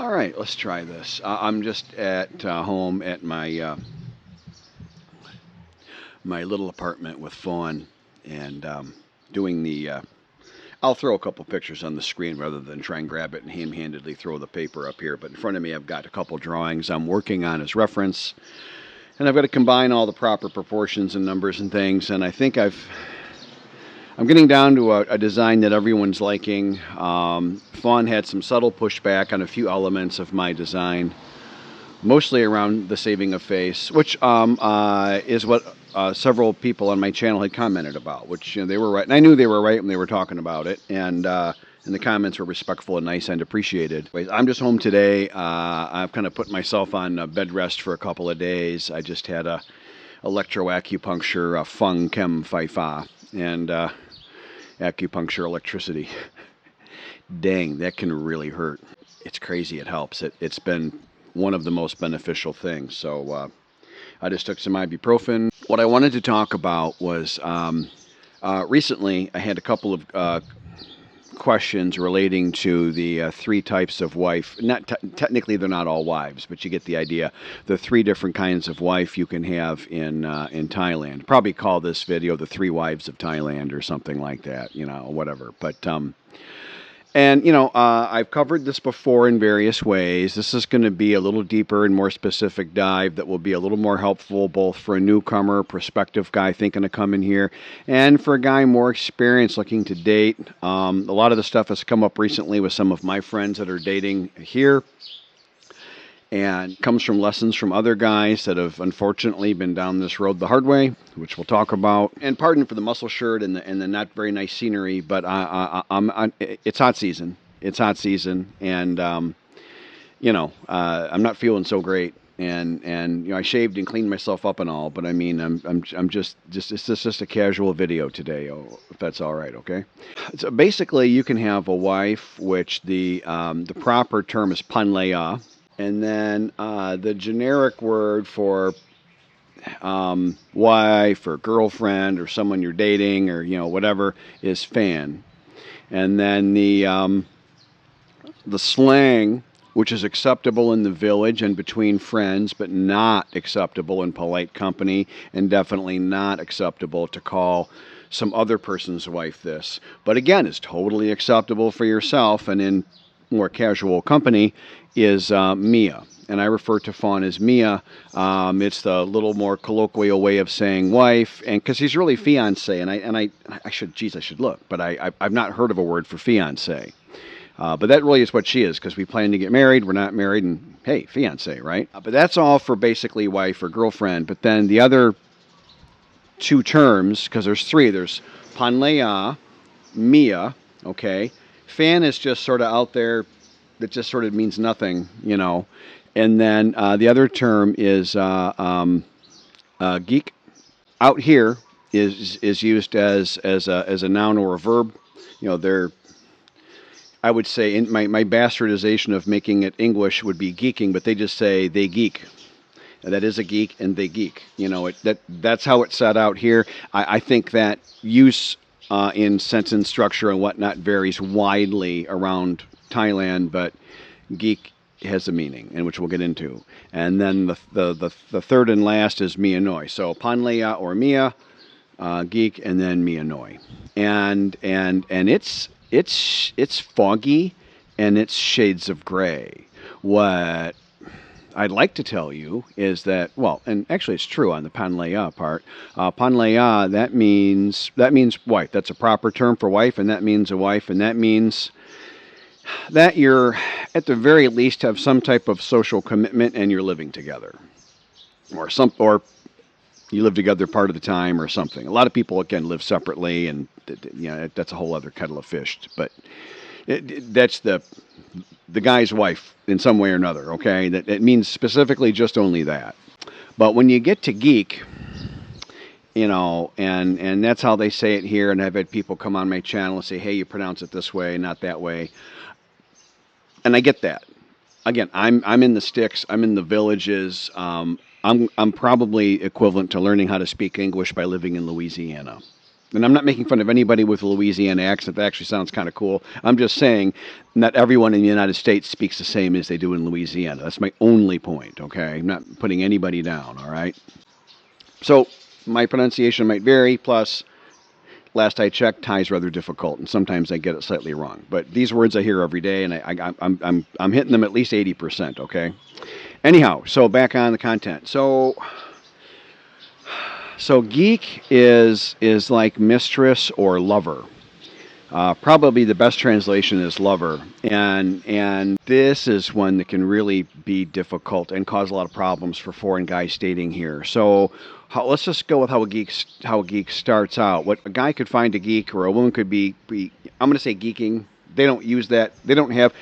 All right, let's try this. I'm just at home at my little apartment with Fawn, and doing the. I'll throw a couple pictures on the screen rather than try and grab it and ham-handedly throw the paper up here. But in front of me, I've got a couple drawings I'm working on as reference, and I've got to combine all the proper proportions and numbers and things. And I think I'm getting down to a design that everyone's liking. Fawn had some subtle pushback on a few elements of my design, mostly around the saving of face, which is what several people on my channel had commented about, which they were right. And I knew they were right when they were talking about it. And the comments were respectful and nice and appreciated. I'm just home today. I've kind of put myself on bed rest for a couple of days. I just had a electroacupuncture, feng chem phi fa, and acupuncture electricity. Dang, that can really hurt. It's crazy. It helps. It's been one of the most beneficial things. So I just took some ibuprofen. What I wanted to talk about was recently I had a couple of questions relating to the three types of wife. Not technically, they're not all wives, but you get the idea. The three different kinds of wife you can have in Thailand. Probably call this video "The Three Wives of Thailand" or something like that. Whatever. But I've covered this before in various ways. This is going to be a little deeper and more specific dive that will be a little more helpful both for a newcomer, prospective guy thinking of coming here, and for a guy more experienced looking to date. A lot of the stuff has come up recently with some of my friends that are dating here, and comes from lessons from other guys that have unfortunately been down this road the hard way, which we'll talk about. And pardon for the muscle shirt and the not very nice scenery, but it's hot season. It's hot season, and I'm not feeling so great. And I shaved and cleaned myself up and all, but I mean I'm just it's just a casual video today, if that's all right, okay? So basically, you can have a wife, which the proper term is panlaya. And then the generic word for wife or girlfriend or someone you're dating or whatever is fan. And then the slang, which is acceptable in the village and between friends, but not acceptable in polite company, and definitely not acceptable to call some other person's wife this. But again, is totally acceptable for yourself and in more casual company is Mia, and I refer to Fawn as Mia. It's the little more colloquial way of saying wife, and because he's really fiance, and I should look, but I've not heard of a word for fiance, but that really is what she is, because we plan to get married. We're not married, and hey, fiance, right? But that's all for basically wife or girlfriend. But then the other two terms, because there's three. There's panlaya, Mia, okay. Fan is just sort of out there. That just sort of means nothing, And then the other term is geek. Out here is used as a noun or a verb. I would say in my bastardization of making it English would be geeking, but they just say they geek. That is a geek, and they geek. That's how it's set out here. I think that use in sentence structure and whatnot varies widely around Thailand, but geek has a meaning, and which we'll get into. And then the third and last is Mia-Noi. So panlaya or Mia, geek, and then Mia-Noi. And it's foggy, and it's shades of gray. What I'd like to tell you is that, well, and actually it's true on the panlaya part. Panlaya, that means wife. That's a proper term for wife, and that means a wife, and that means that you're, at the very least, have some type of social commitment and you're living together. Or you live together part of the time or something. A lot of people, again, live separately, and that's a whole other kettle of fish. But that's the guy's wife in some way or another, okay? That it means specifically just only that. But when you get to geek, and that's how they say it here, and I've had people come on my channel and say, hey, you pronounce it this way, not that way. And I get that. Again, I'm in the sticks. I'm in the villages. I'm probably equivalent to learning how to speak English by living in Louisiana. And I'm not making fun of anybody with a Louisiana accent. That actually sounds kind of cool. I'm just saying not everyone in the United States speaks the same as they do in Louisiana. That's my only point, okay? I'm not putting anybody down, all right? So my pronunciation might vary, plus last I checked, Thai is rather difficult, and sometimes I get it slightly wrong. But these words I hear every day, and I'm hitting them at least 80%. Okay. Anyhow, so back on the content. So geek is like mistress or lover. Probably the best translation is lover, and this is one that can really be difficult and cause a lot of problems for foreign guys dating here. So let's just go with how a geek starts out. What a guy could find a geek, or a woman could be I'm going to say geeking. They don't use that. They don't have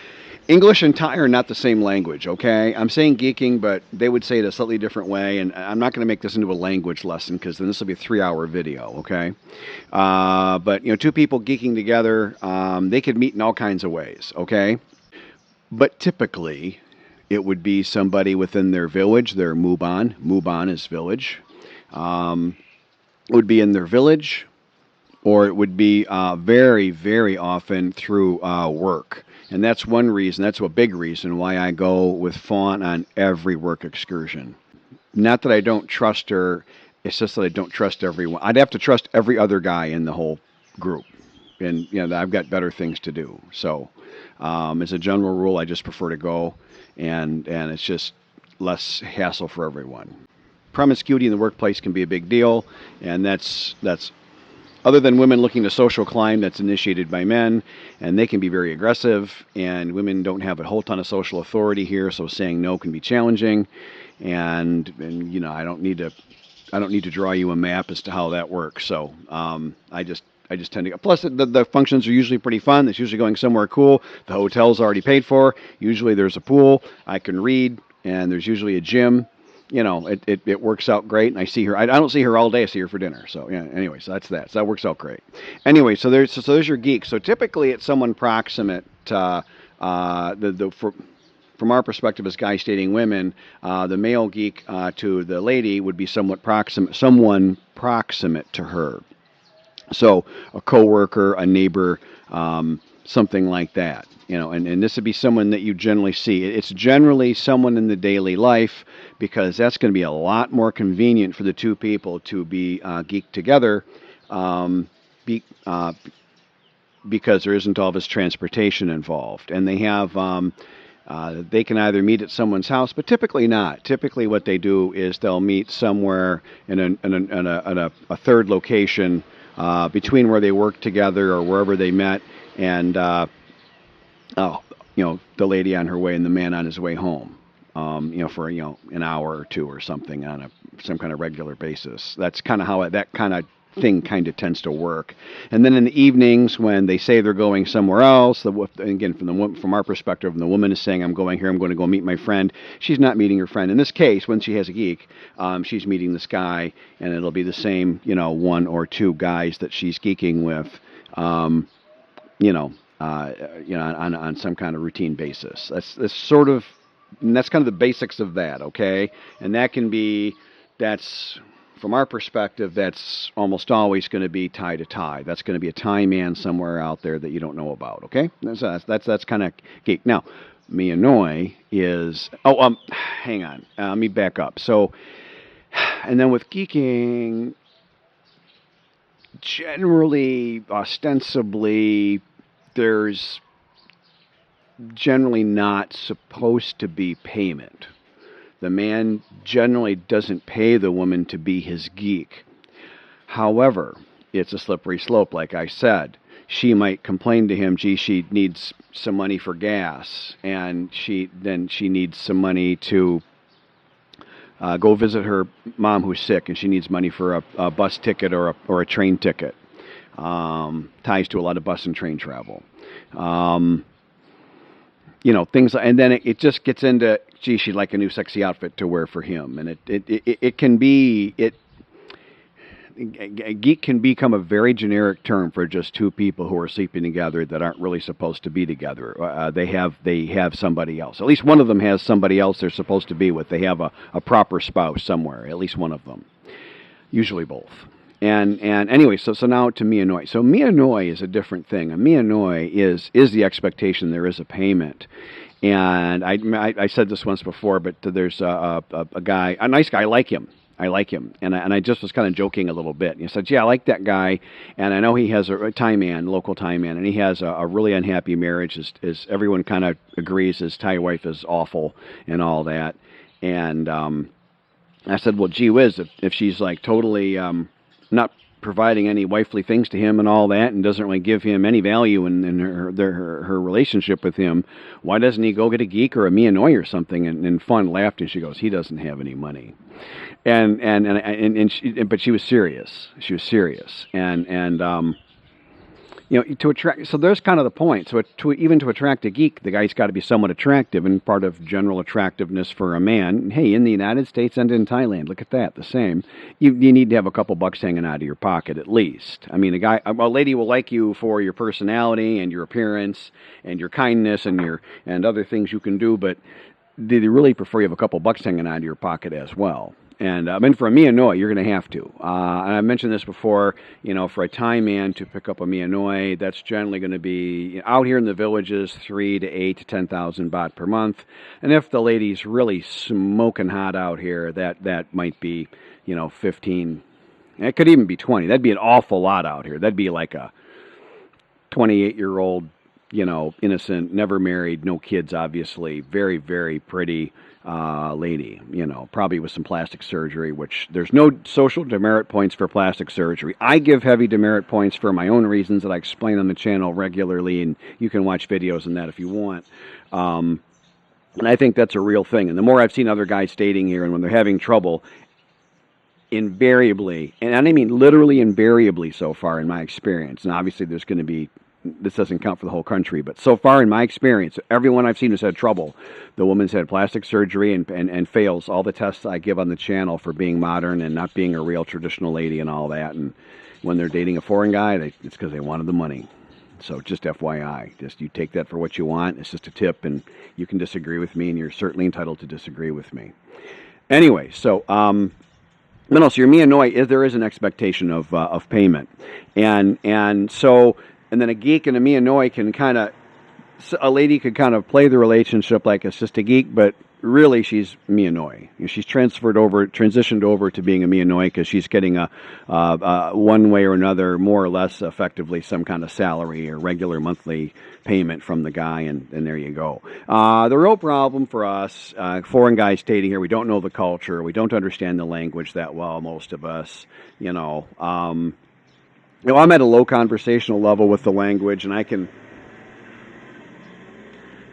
English and Thai are not the same language, okay? I'm saying geeking, but they would say it a slightly different way, and I'm not going to make this into a language lesson because then this will be a 3-hour video, okay? But, two people geeking together, they could meet in all kinds of ways, okay? But typically, it would be somebody within their village, their Muban. Muban is village. It would be in their village, or it would be very, very often through work. And that's one reason, that's a big reason why I go with Fawn on every work excursion. Not that I don't trust her, it's just that I don't trust everyone. I'd have to trust every other guy in the whole group. And, I've got better things to do. So, as a general rule, I just prefer to go, and it's just less hassle for everyone. Promiscuity in the workplace can be a big deal, and that's other than women looking to social climb, that's initiated by men, and they can be very aggressive, and women don't have a whole ton of social authority here, so saying no can be challenging, and I don't need to draw you a map as to how that works. So I just tend to go. Plus, the functions are usually pretty fun. It's usually going somewhere cool. The hotel's already paid for. Usually there's a pool. I can read, and there's usually a gym. It works out great, and I see her. I don't see her all day. I see her for dinner. So anyway, so that's that. So that works out great. Anyway, so there's your geek. So typically it's someone proximate. From our perspective as guys dating women, the male geek to the lady would be someone proximate to her. So a coworker, a neighbor, something like that. And this would be someone that you generally see. It's generally someone in the daily life, because that's going to be a lot more convenient for the two people to be geeked together, because there isn't all this transportation involved. And they have, they can either meet at someone's house, but typically not. Typically what they do is they'll meet somewhere in a third location between where they work together or wherever they met, and the lady on her way and the man on his way home, for an hour or two or something on some kind of regular basis. That's kind of how that kind of thing kind of tends to work. And then in the evenings, when they say they're going somewhere else, again, from our perspective, when the woman is saying, I'm going here, I'm going to go meet my friend, she's not meeting her friend. In this case, when she has a geek, she's meeting this guy, and it'll be the same, one or two guys that she's geeking with, on some kind of routine basis. That's kind of the basics of that, okay? And that's from our perspective, that's almost always going to be tie to tie. That's going to be a Thai man somewhere out there that you don't know about, okay? That's kind of geek. Now, Mia-Noi is... hang on. Let me back up. So, and then with geeking, generally, ostensibly, there's generally not supposed to be payment. The man generally doesn't pay the woman to be his geek. However, it's a slippery slope, like I said. She might complain to him, gee, she needs some money for gas, and she needs some money to go visit her mom who's sick, and she needs money for a bus ticket or a train ticket. Ties to a lot of bus and train travel. Things, and then it just gets into, gee, she'd like a new sexy outfit to wear for him, and it can be, geek can become a very generic term for just two people who are sleeping together that aren't really supposed to be together. They have somebody else. At least one of them has somebody else they're supposed to be with. They have a proper spouse somewhere. At least one of them. Usually both. And anyway, so now to Mia-Noi. So Mia-Noi is a different thing. A Mia-Noi is the expectation there is a payment. And I said this once before, but there's a guy, a nice guy, I like him, and I just was kind of joking a little bit. And he said, "Yeah, I like that guy, and I know he has a Thai man, local Thai man, and he has a really unhappy marriage. As everyone kind of agrees, his Thai wife is awful and all that." And I said, "Well, gee whiz, if she's like totally not providing any wifely things to him and all that, and doesn't really give him any value in her relationship with him, why doesn't he go get a geek or a Mia-Noi or something?" And Fun laughed, and she goes, "He doesn't have any money." But she was serious. She was serious, and to attract. So there's kind of the point. So even to attract a geek, the guy's got to be somewhat attractive, and part of general attractiveness for a man. Hey, in the United States and in Thailand, look at that, the same. You need to have a couple bucks hanging out of your pocket at least. I mean, a lady will like you for your personality and your appearance and your kindness and other things you can do, but they really prefer you have a couple bucks hanging out of your pocket as well. And for a Mia-Noi, you're going to have to. And I mentioned this before, for a Thai man to pick up a Mia-Noi, that's generally going to be, out here in the villages, 3 to 8 to 10,000 baht per month. And if the lady's really smoking hot out here, that might be, 15. It could even be 20. That'd be an awful lot out here. That'd be like a 28-year-old, innocent, never married, no kids, obviously, very, very pretty lady, probably with some plastic surgery, which there's no social demerit points for plastic surgery. I give heavy demerit points for my own reasons that I explain on the channel regularly, and you can watch videos on that if you want. And I think that's a real thing. And the more I've seen other guys stating here, and when they're having trouble, invariably, and I mean literally invariably so far in my experience, and obviously there's going to be, this doesn't count for the whole country, but so far in my experience, everyone I've seen has had trouble. The woman's had plastic surgery and fails all the tests I give on the channel for being modern and not being a real traditional lady and all that. And when they're dating a foreign guy, it's because they wanted the money. So just FYI, you take that for what you want. It's just a tip, and you can disagree with me, and you're certainly entitled to disagree with me. Anyway, so so your Mia-Noi, there is an expectation of payment, and so. And then a geek and a Mia-Noi a lady could kind of play the relationship like it's just a geek, but really she's Mia-Noi. She's transitioned over to being a Mia-Noi because she's getting a one way or another, more or less effectively, some kind of salary or regular monthly payment from the guy, and there you go. The real problem for us, foreign guys stating here, we don't know the culture, we don't understand the language that well, most of us, I'm at a low conversational level with the language, and I can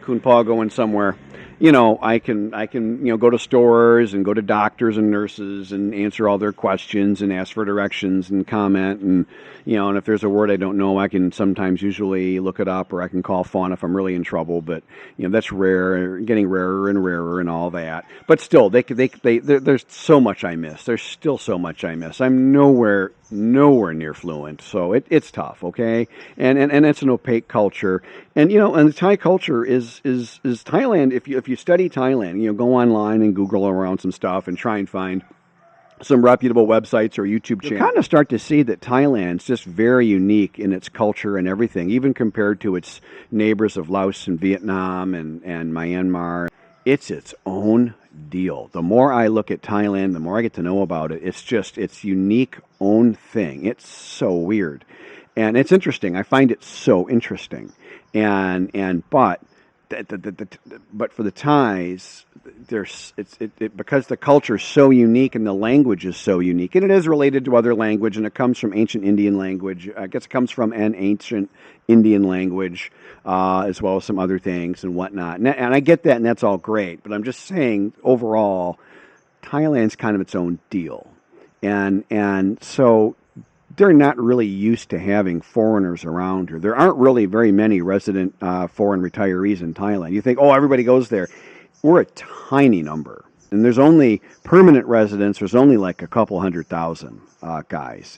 Kunpa going somewhere. I can go to stores and go to doctors and nurses and answer all their questions and ask for directions and comment, and and if there's a word I don't know, I can sometimes usually look it up, or I can call Fawn if I'm really in trouble. But that's rare, getting rarer and rarer and all that. But still, there's so much I miss. There's still so much I miss. I'm nowhere near fluent, so it's tough. Okay, and it's an opaque culture, and and the Thai culture is Thailand. If you study Thailand, go online and Google around some stuff and try and find some reputable websites or YouTube channels. You kind of start to see that Thailand's just very unique in its culture and everything, even compared to its neighbors of Laos and Vietnam and Myanmar. It's its own deal. The more I look at Thailand, the more I get to know about it. It's just its unique own thing. It's so weird, and it's interesting. I find it so interesting, but for the Thais, because the culture is so unique and the language is so unique, and it is related to other language, and it comes from ancient Indian language. I guess it comes from an ancient Indian language, as well as some other things and whatnot. And I get that, and that's all great. But I'm just saying, overall, Thailand's kind of its own deal, and so they're not really used to having foreigners around here. There aren't really very many resident foreign retirees in Thailand. You think, everybody goes there. We're a tiny number. And there's only permanent residents. There's only like a couple 100,000 guys.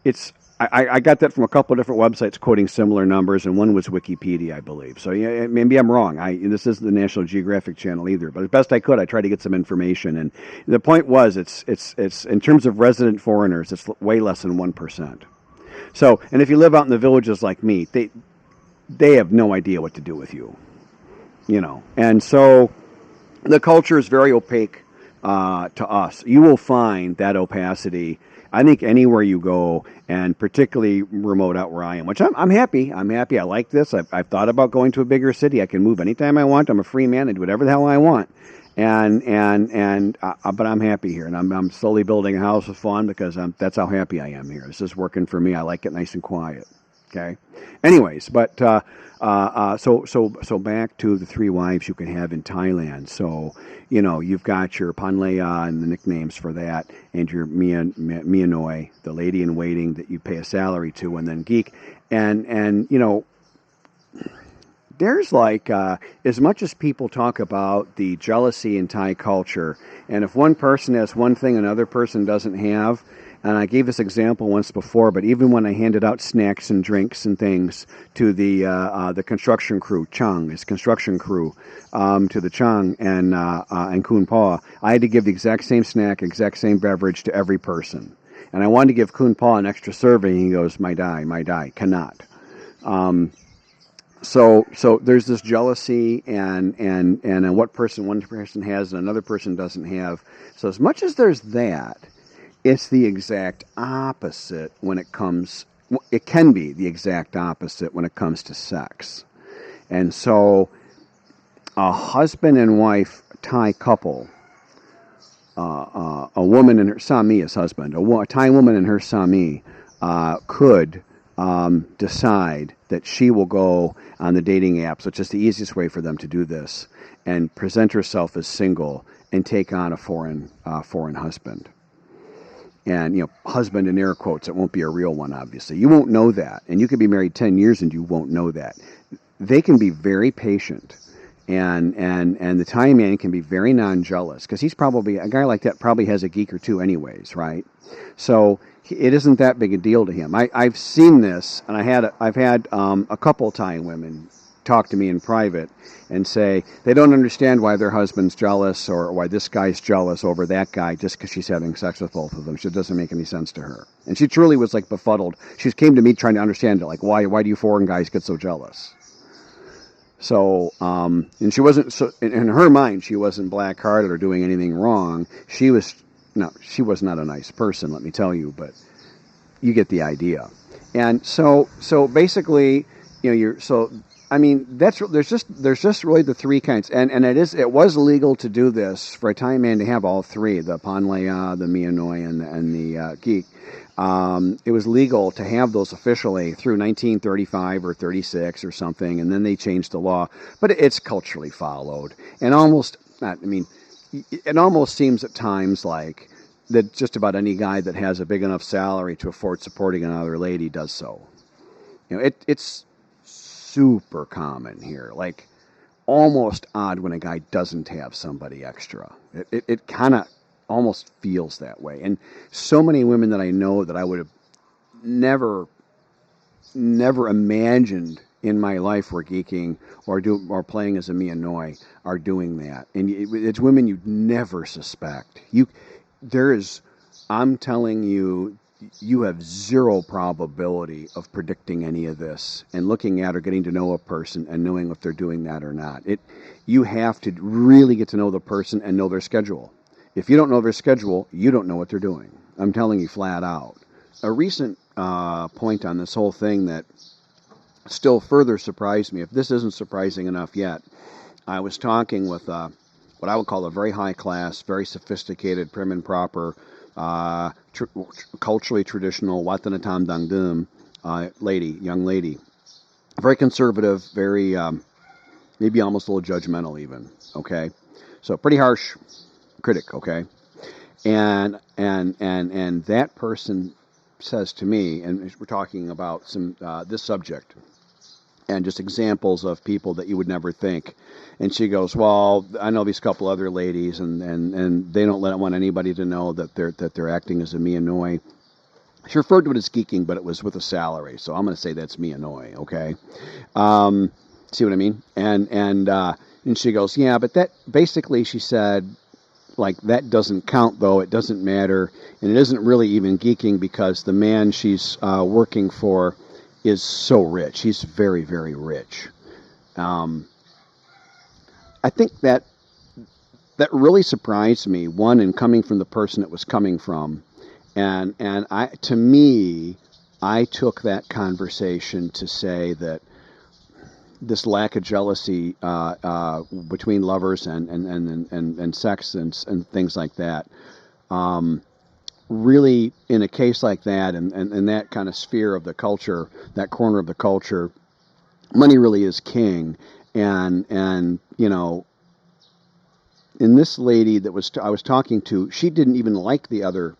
it's I got that from a couple of different websites quoting similar numbers, and one was Wikipedia, I believe. So yeah, maybe I'm wrong. This isn't the National Geographic Channel either, but as best I could, I tried to get some information. And the point was, it's in terms of resident foreigners, it's way less than 1%. So, and if you live out in the villages like me, they have no idea what to do with you, And so the culture is very opaque to us. You will find that opacity, I think, anywhere you go, and particularly remote out where I am, which I'm happy. I'm happy. I like this. I've thought about going to a bigger city. I can move anytime I want. I'm a free man. I do whatever the hell I want. But I'm happy here, and I'm slowly building a house of fun because that's how happy I am here. This is working for me. I like it nice and quiet. Okay. Anyways, but so back to the three wives you can have in Thailand. So you've got your Panlea and the nicknames for that, and your Mia-Noi, the lady in waiting that you pay a salary to, and then geek, and there's like, as much as people talk about the jealousy in Thai culture, and if one person has one thing another person doesn't have, and I gave this example once before, but even when I handed out snacks and drinks and things to the construction crew, Chung, his construction crew, to the Chung and Kun Pa, I had to give the exact same snack, exact same beverage to every person. And I wanted to give Kun Pa an extra serving, and he goes, my die, cannot. So there's this jealousy and one person has and another person doesn't have. So as much as there's that, it's the exact opposite when it comes. It can be the exact opposite when it comes to sex. And so a husband and wife Thai couple, a woman and her Sami is husband, a Thai woman and her Sami could decide that she will go on the dating apps, which is the easiest way for them to do this, and present herself as single and take on a foreign husband. And, husband in air quotes, it won't be a real one, obviously. You won't know that. And you could be married 10 years and you won't know that. They can be very patient. And the Thai man can be very non-jealous, because he's probably, a guy like that probably has a geek or two anyways, right? So it isn't that big a deal to him. I've seen this, and I've had a couple Thai women talk to me in private and say they don't understand why their husband's jealous or why this guy's jealous over that guy just because she's having sex with both of them. It doesn't make any sense to her. And she truly was like befuddled. She came to me trying to understand it, like, why do you foreign guys get so jealous? So, and she wasn't, so in her mind, she wasn't black-hearted or doing anything wrong. She was not a nice person, let me tell you, but you get the idea. And so basically, there's just really the three kinds, and it was legal to do this for a Thai man to have all three, the Panlea, the Mia-Noi, and the geek. It was legal to have those officially through 1935 or 36 or something, and then they changed the law. But it's culturally followed, and it almost seems at times like that just about any guy that has a big enough salary to afford supporting another lady does so. It's super common here, like almost odd when a guy doesn't have somebody extra. It kind of almost feels that way. And so many women that I know that I would have never imagined in my life were geeking or playing as a Mia-Noi are doing that. And it's women you'd never suspect. I'm telling you, you have zero probability of predicting any of this and looking at or getting to know a person and knowing if they're doing that or not. You have to really get to know the person and know their schedule. If you don't know their schedule, you don't know what they're doing. I'm telling you flat out. A recent point on this whole thing that still further surprised me, if this isn't surprising enough yet, I was talking with what I would call a very high class, very sophisticated, prim and proper, culturally traditional Watanatam Dangdum young lady. Very conservative, very, maybe almost a little judgmental even, okay? So pretty harsh critic, okay? And that person says to me, and we're talking about this subject, and just examples of people that you would never think. And she goes, well, I know these couple other ladies, and they don't want anybody to know that they're acting as a Mia-Noi. She referred to it as geeking, but it was with a salary. So I'm going to say that's Mia-Noi, okay? See what I mean? And she goes, yeah, but that basically, she said, like, that doesn't count, though. It doesn't matter. And it isn't really even geeking because the man she's working for is so rich. He's very, very rich. Um, I think that really surprised me, one, in coming from the person it was coming from. And to me, I took that conversation to say that this lack of jealousy between lovers and sex and things like that, really, in a case like that and that kind of sphere of the culture, that corner of the culture, money really is king. And you know, in this lady that I was talking to, she didn't even like the other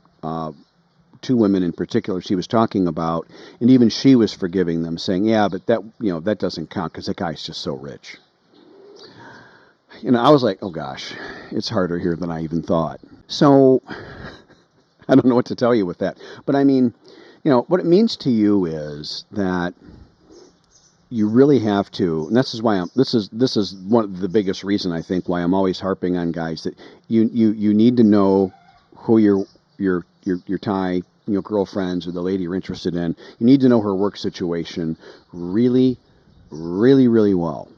two women in particular she was talking about, and even she was forgiving them, saying, "Yeah, but that that doesn't count because that guy's just so rich." I was like, "Oh gosh, it's harder here than I even thought." So I don't know what to tell you with that, but I mean, what it means to you is that you really have to, and this is why this is one of the biggest reason I think why I'm always harping on guys, that you need to know who your Thai girlfriends or the lady you're interested in. You need to know her work situation really, really, really well,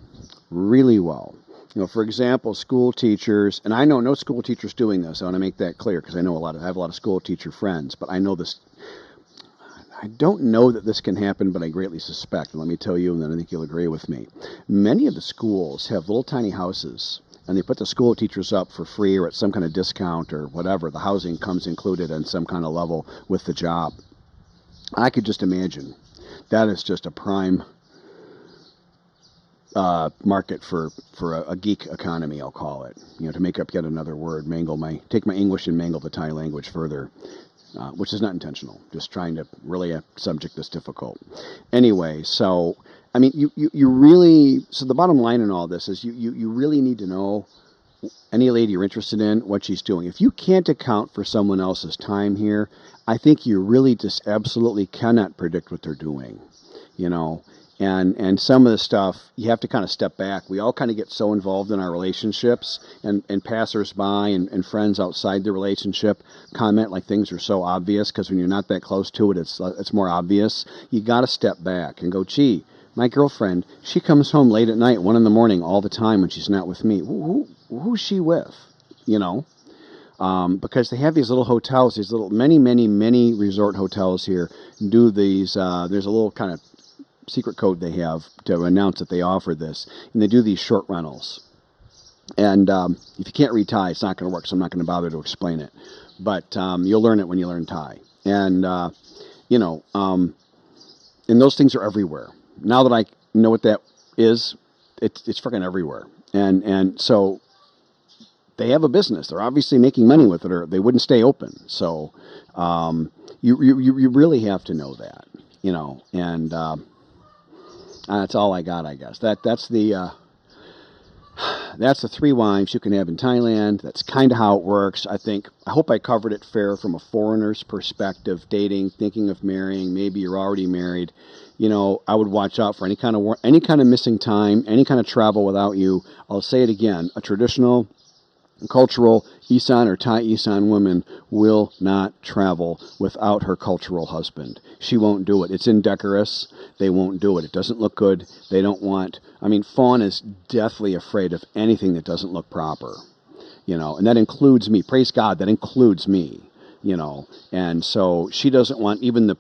really well. For example, school teachers, and I know no school teachers doing this. I want to make that clear because I have a lot of school teacher friends, but I know this. I don't know that this can happen, but I greatly suspect. And let me tell you, and then I think you'll agree with me. Many of the schools have little tiny houses, and they put the school teachers up for free or at some kind of discount or whatever. The housing comes included on some kind of level with the job. I could just imagine that is just a prime market for a geek economy, I'll call it. To make up yet another word, take my English and mangle the Thai language further. Which is not intentional, just trying to really a subject that's difficult. Anyway, so, I mean, you really, so the bottom line in all this is you really need to know any lady you're interested in, what she's doing. If you can't account for someone else's time here, I think you really just absolutely cannot predict what they're doing, And some of the stuff, you have to kind of step back. We all kind of get so involved in our relationships, and passers-by and friends outside the relationship comment like things are so obvious, because when you're not that close to it, it's more obvious. You got to step back and go, gee, my girlfriend, she comes home late at night, 1 a.m. all the time when she's not with me. Who's she with? Because they have these little hotels, these little many resort hotels here, do these, there's a little kind of secret code they have to announce that they offer this, and they do these short rentals. And if you can't read Thai, it's not going to work, so I'm not going to bother to explain it. But you'll learn it when you learn Thai. And, and those things are everywhere. Now that I know what that is, it's freaking everywhere. And so they have a business. They're obviously making money with it, or they wouldn't stay open. So you really have to know that, and that's all I got, I guess. That's the 3 wives you can have in Thailand. That's kind of how it works. I hope I covered it fair from a foreigner's perspective, dating, thinking of marrying. Maybe you're already married. I would watch out for any kind of missing time, any kind of travel without you. I'll say it again: a traditional, cultural Isan or Thai Isan woman will not travel without her cultural husband. She won't do it. It's indecorous. They won't do it. It doesn't look good. They don't want... Fawn is deathly afraid of anything that doesn't look proper, and that includes me. Praise God, that includes me, and so she doesn't want even the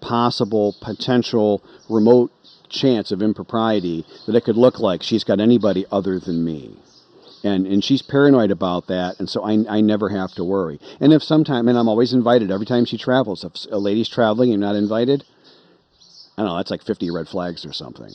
potential remote chance of impropriety that it could look like she's got anybody other than me. And she's paranoid about that, and so I never have to worry. And if sometime, and I'm always invited every time she travels. If a lady's traveling and you're not invited, I don't know, that's like 50 red flags or something.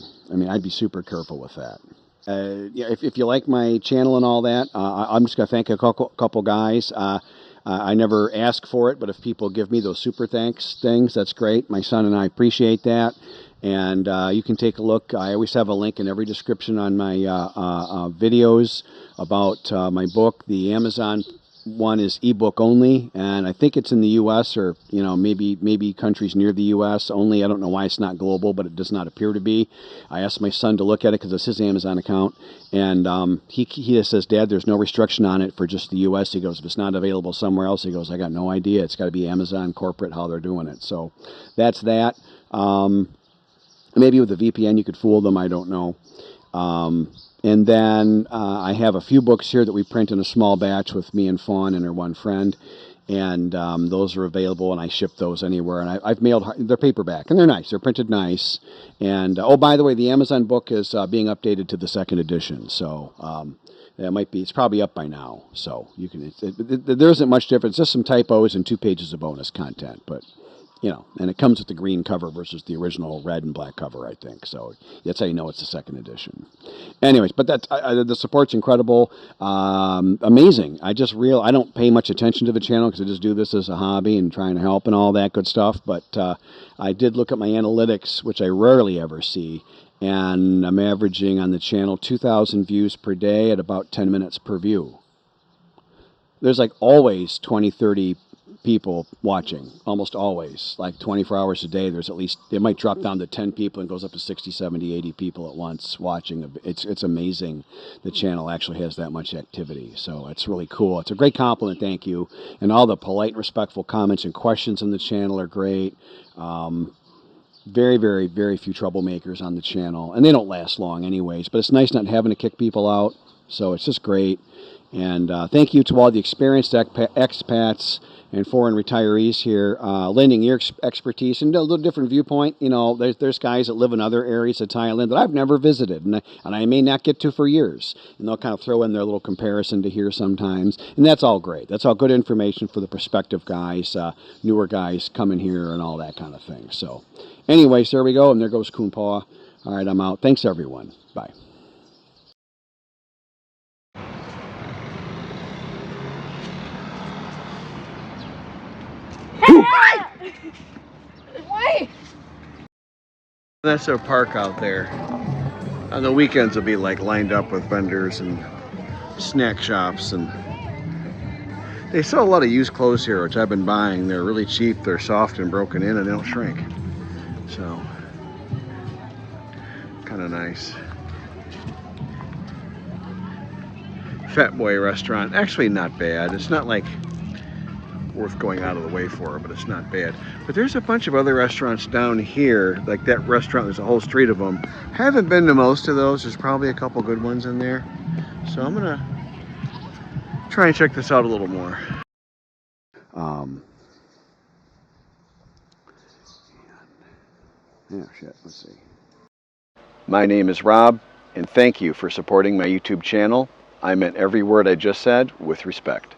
I'd be super careful with that. If you like my channel and all that, I'm just going to thank a couple guys. I never ask for it, but if people give me those super thanks things, that's great. My son and I appreciate that. And you can take a look. I always have a link in every description on my videos about my book. The Amazon one is ebook only, and I think it's in the U.S. or maybe countries near the U.S. only. I don't know why it's not global, but it does not appear to be. I asked my son to look at it because it's his Amazon account, and he just says, "Dad, there's no restriction on it for just the U.S." He goes, "If it's not available somewhere else," he goes, "I got no idea. It's got to be Amazon corporate how they're doing it." So that's that. Maybe with the VPN you could fool them. I don't know. And then I have a few books here that we print in a small batch with me and Fawn and her one friend. And those are available, and I ship those anywhere. And I've mailed, they're paperback, and they're nice. They're printed nice. And, oh, by the way, the Amazon book is being updated to the 2nd edition. So it's probably up by now. So you can, there isn't much difference. Just some typos and 2 pages of bonus content. But, and it comes with the green cover versus the original red and black cover, I think. So that's how you know it's the 2nd edition. Anyways, but the support's incredible, amazing. I don't pay much attention to the channel because I just do this as a hobby and trying to help and all that good stuff. But I did look at my analytics, which I rarely ever see, and I'm averaging on the channel 2,000 views per day at about 10 minutes per view. There's like always 20, 30 people watching, almost always, like 24 hours a day. There's at least, it might drop down to 10 people and goes up to 60, 70, 80 people at once watching. It's amazing the channel actually has that much activity. So it's really cool. It's a great compliment, thank you. And all the polite and respectful comments and questions on the channel are great. Very, very, very few troublemakers on the channel, and they don't last long anyways, but it's nice not having to kick people out. So it's just great. And thank you to all the experienced expats and foreign retirees here, lending your expertise and a little different viewpoint. There's guys that live in other areas of Thailand that I've never visited, and I may not get to for years. And they'll kind of throw in their little comparison to here sometimes, and that's all great. That's all good information for the prospective guys, newer guys coming here and all that kind of thing. So anyways, there we go, and there goes Kun Pa. All right, I'm out. Thanks, everyone. Bye. Wait! That's their park out there. On the weekends it'll be like lined up with vendors and snack shops, and they sell a lot of used clothes here, which I've been buying. They're really cheap, they're soft and broken in, and they don't shrink. So, kind of nice. Fat Boy restaurant, actually not bad. It's not like worth going out of the way for, but it's not bad. But there's a bunch of other restaurants down here, like that restaurant, there's a whole street of them. Haven't been to most of those. There's probably a couple good ones in there. So I'm gonna try and check this out a little more. Yeah, shit, let's see. My name is Rob, and thank you for supporting my YouTube channel. I meant every word I just said with respect.